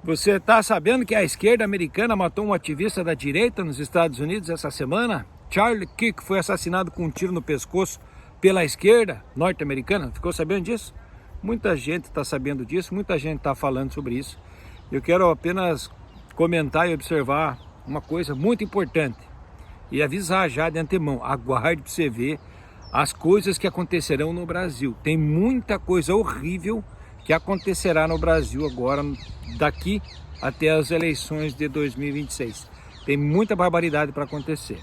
Você está sabendo que a esquerda americana matou um ativista da direita nos Estados Unidos essa semana? Charlie Kirk foi assassinado com um tiro no pescoço pela esquerda norte-americana. Ficou sabendo disso? Muita gente está sabendo disso, muita gente está falando sobre isso. Eu quero apenas comentar e observar uma coisa muito importante e avisar já de antemão. Aguarde para você ver as coisas que acontecerão no Brasil. Tem muita coisa horrível que acontecerá no Brasil agora, daqui até as eleições de 2026. Tem muita barbaridade para acontecer.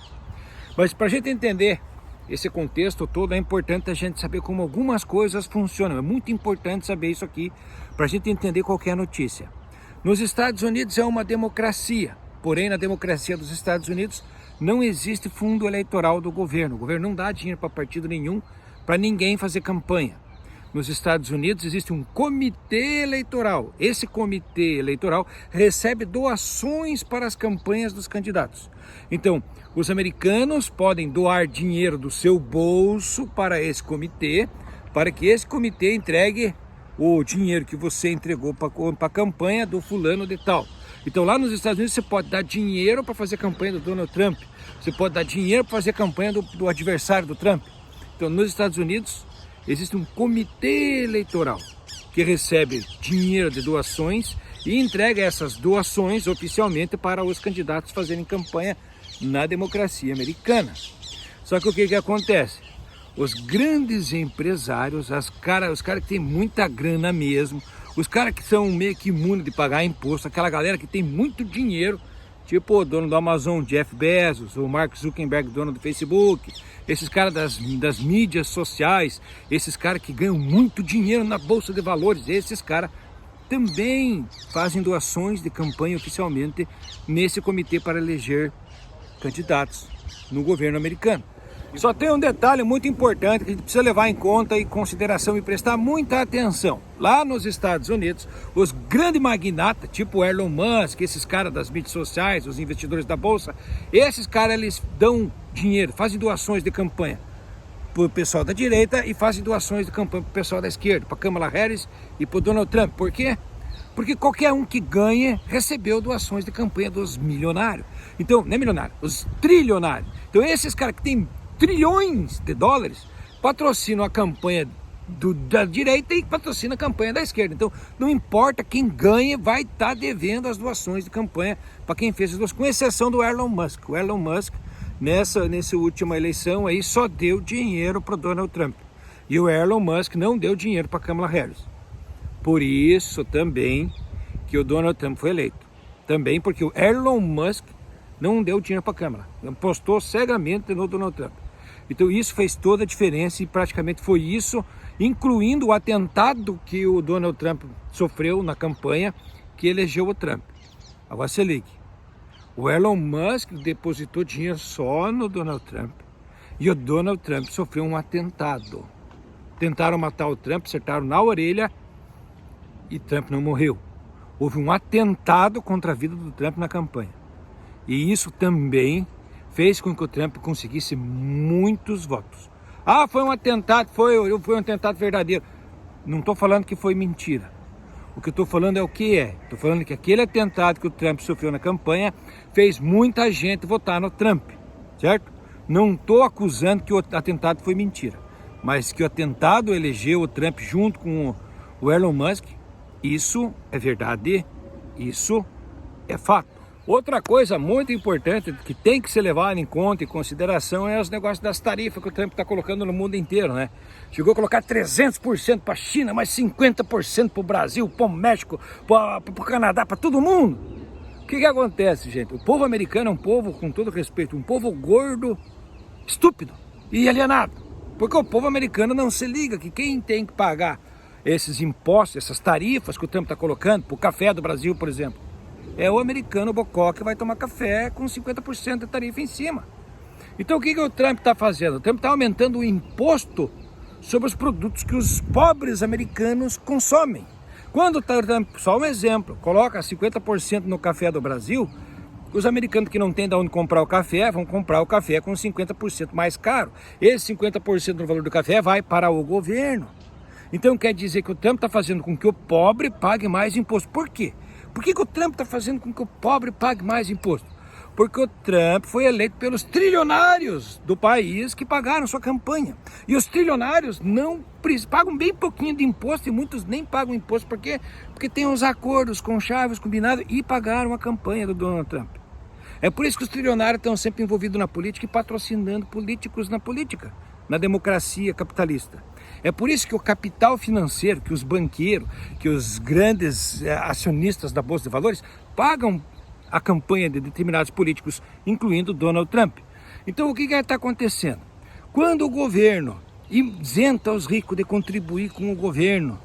Mas para a gente entender esse contexto todo, é importante a gente saber como algumas coisas funcionam. É muito importante saber isso aqui para a gente entender qual é a notícia. Nos Estados Unidos é uma democracia, porém na democracia dos Estados Unidos não existe fundo eleitoral do governo. O governo não dá dinheiro para partido nenhum, para ninguém fazer campanha. Nos Estados Unidos existe um comitê eleitoral. Esse comitê eleitoral recebe doações para as campanhas dos candidatos. Então, os americanos podem doar dinheiro do seu bolso para esse comitê, para que esse comitê entregue o dinheiro que você entregou para a campanha do fulano de tal. Então, lá nos Estados Unidos, você pode dar dinheiro para fazer campanha do Donald Trump. Você pode dar dinheiro para fazer campanha do adversário do Trump. Então, nos Estados Unidos, existe um comitê eleitoral que recebe dinheiro de doações e entrega essas doações oficialmente para os candidatos fazerem campanha na democracia americana. Só que o que acontece? Os grandes empresários, os caras que têm muita grana mesmo, os caras que são meio que imunes de pagar imposto, aquela galera que tem muito dinheiro, tipo o dono do Amazon, Jeff Bezos, o Mark Zuckerberg, dono do Facebook, esses caras das mídias sociais, esses caras que ganham muito dinheiro na Bolsa de Valores, esses caras também fazem doações de campanha oficialmente nesse comitê para eleger candidatos no governo americano. Só tem um detalhe muito importante que a gente precisa levar em conta e consideração e prestar muita atenção. Lá nos Estados Unidos, os grandes magnatas, tipo o Elon Musk, esses caras das mídias sociais, os investidores da Bolsa, esses caras eles dão dinheiro, fazem doações de campanha para o pessoal da direita e fazem doações de campanha para o pessoal da esquerda, para Kamala Harris e para o Donald Trump. Por quê? Porque qualquer um que ganha recebeu doações de campanha dos milionários. Então, não é milionário, os trilionários. Então esses caras que têm trilhões de dólares patrocinam a campanha da direita e patrocinam a campanha da esquerda. Então não importa quem ganha, vai estar devendo as doações de campanha para quem fez as duas, com exceção do Elon Musk. O Elon Musk nessa última eleição aí só deu dinheiro para o Donald Trump e o Elon Musk não deu dinheiro para Kamala Harris. Por isso também que o Donald Trump foi eleito. Também porque o Elon Musk não deu dinheiro para a Câmara, apostou cegamente no Donald Trump. Então isso fez toda a diferença e praticamente foi isso, incluindo o atentado que o Donald Trump sofreu na campanha, que elegeu o Trump. Agora se ligue, o Elon Musk depositou dinheiro só no Donald Trump e o Donald Trump sofreu um atentado. Tentaram matar o Trump, acertaram na orelha e Trump não morreu. Houve um atentado contra a vida do Trump na campanha. E isso também fez com que o Trump conseguisse muitos votos. Ah, foi um atentado, foi um atentado verdadeiro. Não estou falando que foi mentira. O que eu estou falando é o que é. Estou falando que aquele atentado que o Trump sofreu na campanha fez muita gente votar no Trump, certo? Não estou acusando que o atentado foi mentira, mas que o atentado elegeu o Trump junto com o Elon Musk, isso é verdade, isso é fato. Outra coisa muito importante que tem que ser levada em conta e consideração é os negócios das tarifas que o Trump está colocando no mundo inteiro, né? Chegou a colocar 300% para a China, mais 50% para o Brasil, para o México, para o Canadá, para todo mundo. O que acontece, gente? O povo americano é um povo, com todo respeito, um povo gordo, estúpido e alienado. Porque o povo americano não se liga que quem tem que pagar esses impostos, essas tarifas que o Trump está colocando, para o café do Brasil, por exemplo, é o americano bocó que vai tomar café com 50% de tarifa em cima. Então o que o Trump está fazendo? O Trump está aumentando o imposto sobre os produtos que os pobres americanos consomem. Quando o Trump, só um exemplo, coloca 50% no café do Brasil, os americanos que não têm de onde comprar o café vão comprar o café com 50% mais caro. Esse 50% do valor do café vai para o governo. Então quer dizer que o Trump está fazendo com que o pobre pague mais imposto. Por quê? Por que o Trump está fazendo com que o pobre pague mais imposto? Porque o Trump foi eleito pelos trilionários do país que pagaram sua campanha. E os trilionários não pagam bem pouquinho de imposto, e muitos nem pagam imposto. Por quê? Porque tem uns acordos com chaves combinados e pagaram a campanha do Donald Trump. É por isso que os trilionários estão sempre envolvidos na política e patrocinando políticos na política, na democracia capitalista. É por isso que o capital financeiro, que os banqueiros, que os grandes acionistas da Bolsa de Valores pagam a campanha de determinados políticos, incluindo Donald Trump. Então o que está acontecendo? Quando o governo isenta os ricos de contribuir com o governo,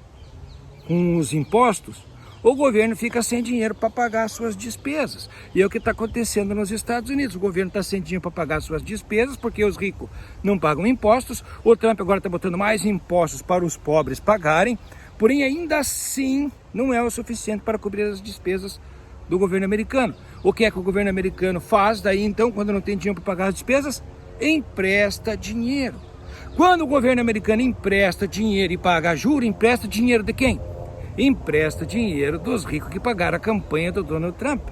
com os impostos, o governo fica sem dinheiro para pagar suas despesas. E é o que está acontecendo nos Estados Unidos. O governo está sem dinheiro para pagar suas despesas, porque os ricos não pagam impostos. O Trump agora está botando mais impostos para os pobres pagarem, porém ainda assim não é o suficiente para cobrir as despesas do governo americano. O que é que o governo americano faz daí então, quando não tem dinheiro para pagar as despesas? Empresta dinheiro. Quando o governo americano empresta dinheiro e paga juros, empresta dinheiro de quem? Empresta dinheiro dos ricos que pagaram a campanha do Donald Trump.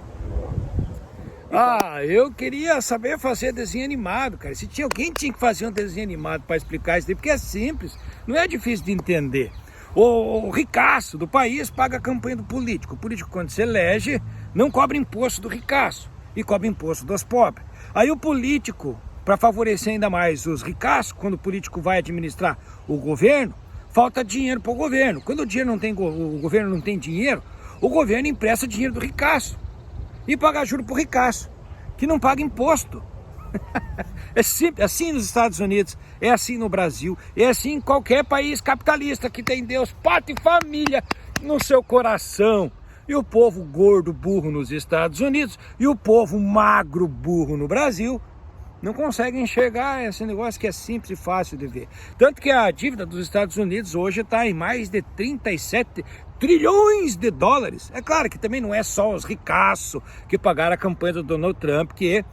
Eu queria saber fazer desenho animado, cara. Se tinha alguém tinha que fazer um desenho animado para explicar isso daí, porque é simples, não é difícil de entender. O ricaço do país paga a campanha do político. O político, quando se elege, não cobra imposto do ricaço e cobra imposto dos pobres. Aí o político, para favorecer ainda mais os ricaços, quando o político vai administrar o governo, falta dinheiro para o governo. Quando o governo não tem dinheiro, o governo empresta dinheiro do ricaço e paga juros para o ricaço, que não paga imposto. É simples, assim nos Estados Unidos, é assim no Brasil, é assim em qualquer país capitalista que tem Deus, pátria e família no seu coração. E o povo gordo, burro nos Estados Unidos e o povo magro, burro no Brasil não conseguem enxergar esse negócio que é simples e fácil de ver. Tanto que a dívida dos Estados Unidos hoje está em mais de 37 trilhões de dólares. É claro que também não é só os ricaços que pagaram a campanha do Donald Trump que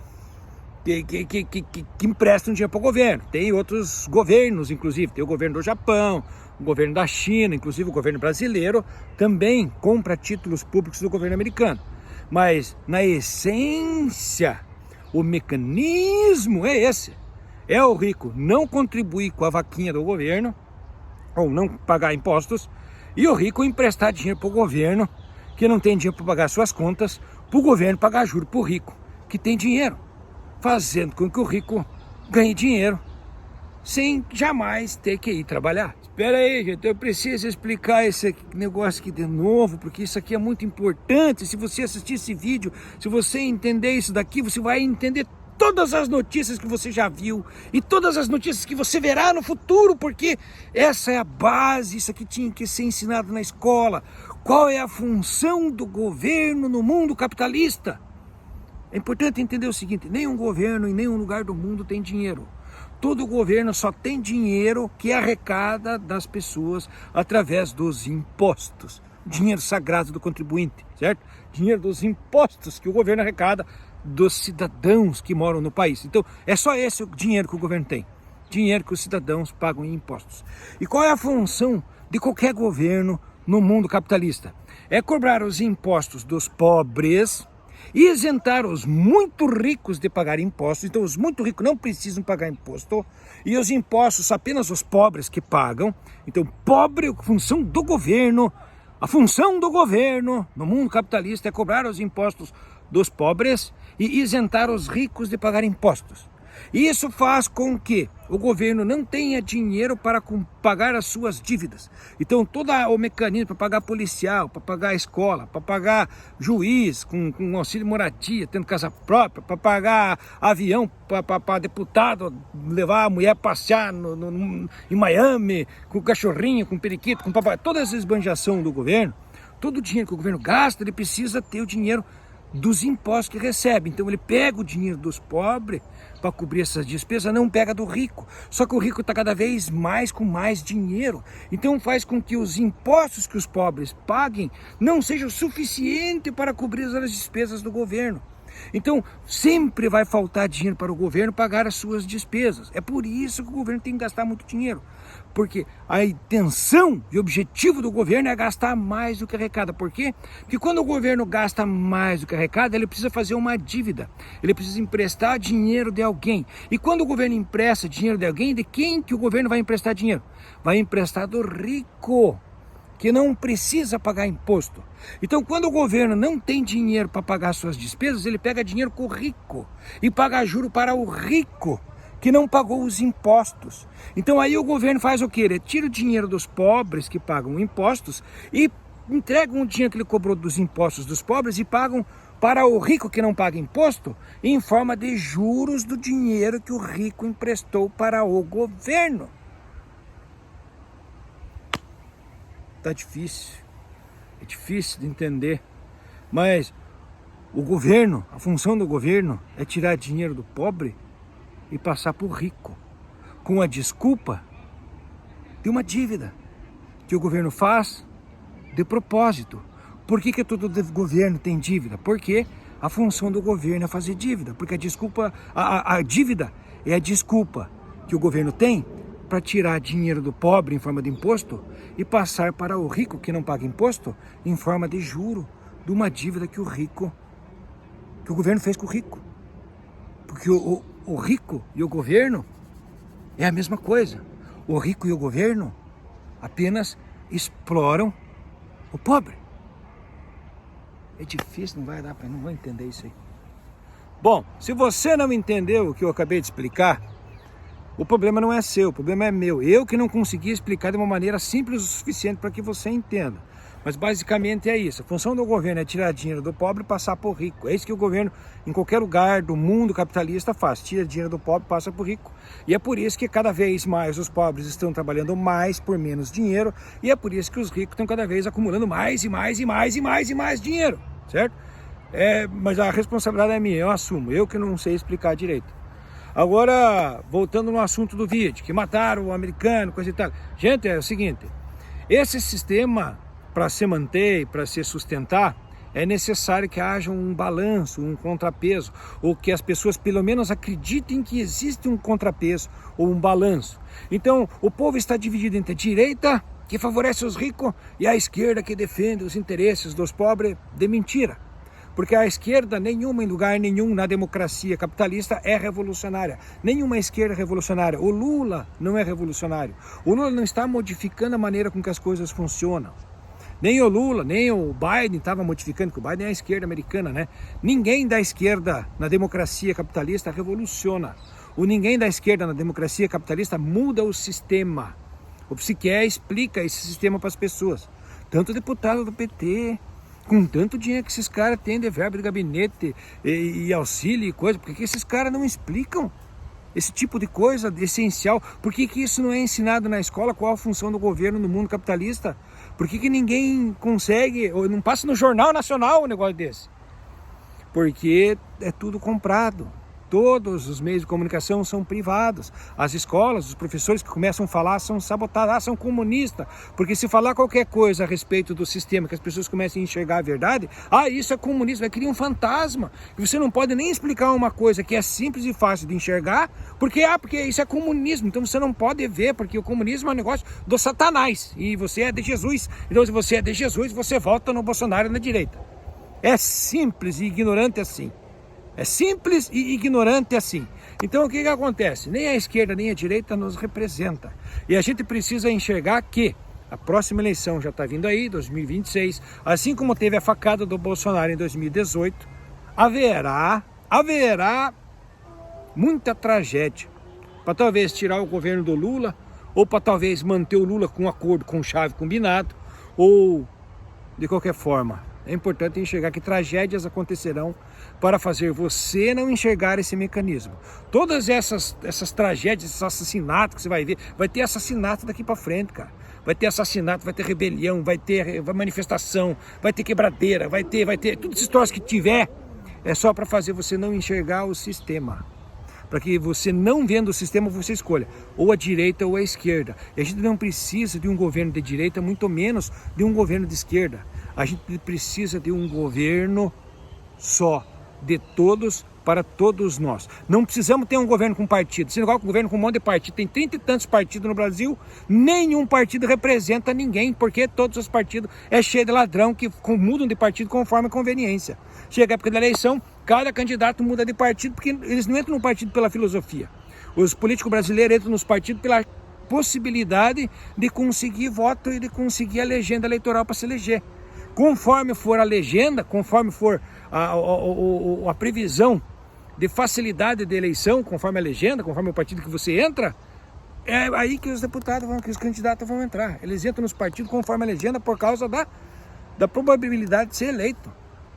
emprestam dinheiro para o governo. Tem outros governos, inclusive, tem o governo do Japão, o governo da China, inclusive o governo brasileiro também compra títulos públicos do governo americano. Mas, na essência, o mecanismo é esse. É o rico não contribuir com a vaquinha do governo, ou não pagar impostos, e o rico emprestar dinheiro para o governo, que não tem dinheiro para pagar suas contas, para o governo pagar juros para o rico, que tem dinheiro, fazendo com que o rico ganhe dinheiro sem jamais ter que ir trabalhar. Espera aí, gente, eu preciso explicar esse negócio aqui de novo, porque isso aqui é muito importante. Se você assistir esse vídeo, se você entender isso daqui, você vai entender todas as notícias que você já viu e todas as notícias que você verá no futuro, porque essa é a base, isso aqui tinha que ser ensinado na escola. Qual é a função do governo no mundo capitalista? É importante entender o seguinte: nenhum governo em nenhum lugar do mundo tem dinheiro. Todo governo só tem dinheiro que arrecada das pessoas através dos impostos. Dinheiro sagrado do contribuinte, certo? Dinheiro dos impostos que o governo arrecada dos cidadãos que moram no país. Então, é só esse o dinheiro que o governo tem. Dinheiro que os cidadãos pagam em impostos. E qual é a função de qualquer governo no mundo capitalista? É cobrar os impostos dos pobres e isentar os muito ricos de pagar impostos. Então os muito ricos não precisam pagar imposto, e os impostos apenas os pobres que pagam. Então pobre é a função do governo. A função do governo no mundo capitalista é cobrar os impostos dos pobres e isentar os ricos de pagar impostos. E isso faz com que o governo não tenha dinheiro para pagar as suas dívidas. Então todo o mecanismo para pagar policial, para pagar a escola, para pagar juiz com auxílio moradia, tendo casa própria, para pagar avião para deputado levar a mulher passear em Miami, com cachorrinho, com periquito, com papai, toda essa esbanjação do governo, todo o dinheiro que o governo gasta, ele precisa ter o dinheiro dos impostos que recebe. Então ele pega o dinheiro dos pobres para cobrir essas despesas, não pega do rico. Só que o rico está cada vez mais com mais dinheiro. Então faz com que os impostos que os pobres paguem não sejam suficientes para cobrir as despesas do governo. Então, sempre vai faltar dinheiro para o governo pagar as suas despesas. É por isso que o governo tem que gastar muito dinheiro. Porque a intenção e objetivo do governo é gastar mais do que arrecada. Por quê? Porque quando o governo gasta mais do que arrecada, ele precisa fazer uma dívida. Ele precisa emprestar dinheiro de alguém. E quando o governo empresta dinheiro de alguém, de quem que o governo vai emprestar dinheiro? Vai emprestar do rico, que não precisa pagar imposto. Então, quando o governo não tem dinheiro para pagar suas despesas, ele pega dinheiro com o rico e paga juro para o rico, que não pagou os impostos. Então aí o governo faz o quê? Ele tira o dinheiro dos pobres que pagam impostos e entregam o dinheiro que ele cobrou dos impostos dos pobres e pagam para o rico que não paga imposto em forma de juros do dinheiro que o rico emprestou para o governo. Tá difícil, é difícil de entender, mas o governo, a função do governo é tirar dinheiro do pobre e passar para o rico, com a desculpa de uma dívida que o governo faz de propósito. Por que todo governo tem dívida? Porque a função do governo é fazer dívida, porque a dívida é a desculpa que o governo tem para tirar dinheiro do pobre em forma de imposto e passar para o rico que não paga imposto em forma de juro de uma dívida que o governo fez com o rico. Porque o rico e o governo é a mesma coisa. O rico e o governo apenas exploram o pobre. É difícil, não vou entender isso aí. Bom, se você não entendeu o que eu acabei de explicar, o problema não é seu, o problema é meu. Eu que não consegui explicar de uma maneira simples o suficiente para que você entenda. Mas basicamente é isso. A função do governo é tirar dinheiro do pobre e passar para o rico. É isso que o governo, em qualquer lugar do mundo capitalista, faz. Tira dinheiro do pobre e passa para o rico. E é por isso que cada vez mais os pobres estão trabalhando mais por menos dinheiro. E é por isso que os ricos estão cada vez acumulando mais e mais e mais e mais e mais dinheiro. Certo? Mas a responsabilidade é minha, eu assumo. Eu que não sei explicar direito. Agora, voltando no assunto do vídeo, que mataram o americano, coisa e tal. Gente, é o seguinte, esse sistema, para se manter e para se sustentar, é necessário que haja um balanço, um contrapeso, ou que as pessoas pelo menos acreditem que existe um contrapeso ou um balanço. Então, o povo está dividido entre a direita, que favorece os ricos, e a esquerda, que defende os interesses dos pobres de mentira. Porque a esquerda, nenhuma em lugar nenhum na democracia capitalista é revolucionária. Nenhuma esquerda é revolucionária. O Lula não é revolucionário. O Lula não está modificando a maneira com que as coisas funcionam. Nem o Lula, nem o Biden estava modificando, porque o Biden é a esquerda americana, né? Ninguém da esquerda na democracia capitalista revoluciona. O ninguém da esquerda na democracia capitalista muda o sistema. O que se quer explica esse sistema para as pessoas. Tanto deputado do PT, com tanto dinheiro que esses caras têm de verba de gabinete e auxílio e coisa, por que esses caras não explicam esse tipo de coisa essencial? Por que isso não é ensinado na escola? Qual a função do governo no mundo capitalista? Por que ninguém consegue, ou não passa no Jornal Nacional um negócio desse? Porque é tudo comprado. Todos os meios de comunicação são privados. As escolas, os professores que começam a falar são sabotados, são comunistas. Porque se falar qualquer coisa a respeito do sistema, que as pessoas comecem a enxergar a verdade, isso é comunismo, vai criar um fantasma. E você não pode nem explicar uma coisa que é simples e fácil de enxergar, porque isso é comunismo. Então você não pode ver, porque o comunismo é um negócio do Satanás. E você é de Jesus. Então se você é de Jesus, você vota no Bolsonaro na direita. É simples e ignorante assim. É simples e ignorante assim. Então o que acontece? Nem a esquerda nem a direita nos representa. E a gente precisa enxergar que a próxima eleição já está vindo aí, 2026. Assim como teve a facada do Bolsonaro em 2018, haverá muita tragédia. Para talvez tirar o governo do Lula, ou para talvez manter o Lula com um acordo com chave combinado, ou de qualquer forma. É importante enxergar que tragédias acontecerão para fazer você não enxergar esse mecanismo. Todas essas tragédias, esses assassinatos que você vai ver, vai ter assassinato daqui para frente, cara. Vai ter assassinato, vai ter rebelião, vai ter manifestação, vai ter quebradeira, vai ter tudo esses troços que tiver, é só para fazer você não enxergar o sistema. Para que você, não vendo o sistema, você escolha ou a direita ou a esquerda. E a gente não precisa de um governo de direita, muito menos de um governo de esquerda. A gente precisa de um governo só, de todos para todos nós. Não precisamos ter um governo com partido. Se igual com um governo com um monte de partido, tem 30 e tantos partidos no Brasil, nenhum partido representa ninguém, porque todos os partidos é cheio de ladrão que mudam de partido conforme a conveniência. Chega a época da eleição, cada candidato muda de partido, porque eles não entram no partido pela filosofia. Os políticos brasileiros entram nos partidos pela possibilidade de conseguir voto e de conseguir a legenda eleitoral para se eleger. Conforme for a legenda, conforme for a previsão de facilidade de eleição, conforme a legenda, conforme o partido que você entra, é aí que os deputados que os candidatos vão entrar. Eles entram nos partidos conforme a legenda por causa da probabilidade de ser eleito.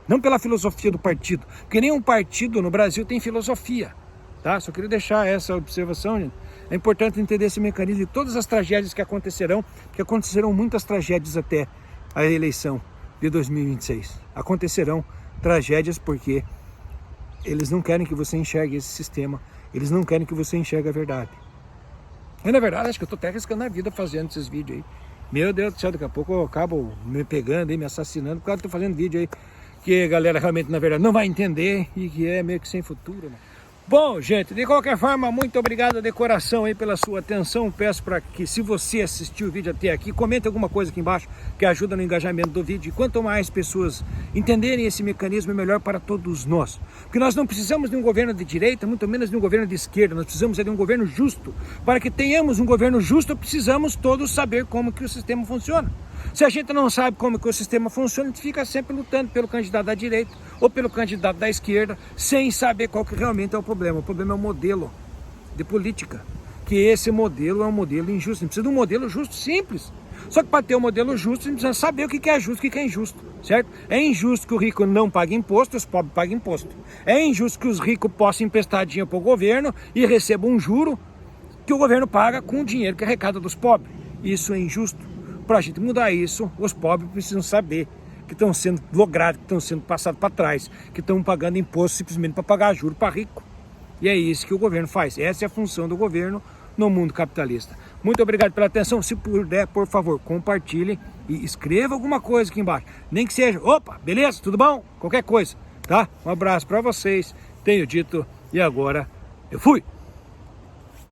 Não pela filosofia do partido. Porque nenhum partido no Brasil tem filosofia. Tá? Só queria deixar essa observação, gente. É importante entender esse mecanismo de todas as tragédias que acontecerão, porque acontecerão muitas tragédias até a eleição de 2026. Acontecerão tragédias porque eles não querem que você enxergue esse sistema, eles não querem que você enxergue a verdade. E na verdade, acho que eu estou até arriscando a vida fazendo esses vídeos aí. Meu Deus do céu, daqui a pouco eu acabo me pegando, me assassinando, por causa que eu estou fazendo vídeo aí que a galera realmente, na verdade, não vai entender e que é meio que sem futuro, né? Bom, gente, de qualquer forma, muito obrigado de coração aí pela sua atenção. Peço para que, se você assistiu o vídeo até aqui, comente alguma coisa aqui embaixo que ajuda no engajamento do vídeo. E quanto mais pessoas entenderem esse mecanismo, é melhor para todos nós. Porque nós não precisamos de um governo de direita, muito menos de um governo de esquerda. Nós precisamos de um governo justo. Para que tenhamos um governo justo, precisamos todos saber como que o sistema funciona. Se a gente não sabe como que o sistema funciona, a gente fica sempre lutando pelo candidato da direita ou pelo candidato da esquerda, sem saber qual que realmente é o problema. O problema é o modelo de política, que esse modelo é um modelo injusto. A gente precisa de um modelo justo, simples. Só que para ter um modelo justo, a gente precisa saber o que é justo e o que é injusto, certo? É injusto que o rico não pague imposto e os pobres paguem imposto. É injusto que os ricos possam emprestar dinheiro para o governo e recebam um juro que o governo paga com o dinheiro que arrecada dos pobres. Isso é injusto. Para a gente mudar isso, os pobres precisam saber que estão sendo logrados, que estão sendo passados para trás, que estão pagando imposto simplesmente para pagar juros para rico. E é isso que o governo faz. Essa é a função do governo no mundo capitalista. Muito obrigado pela atenção. Se puder, por favor, compartilhe e escreva alguma coisa aqui embaixo. Nem que seja, opa, beleza, tudo bom? Qualquer coisa, tá? Um abraço para vocês. Tenho dito e agora eu fui.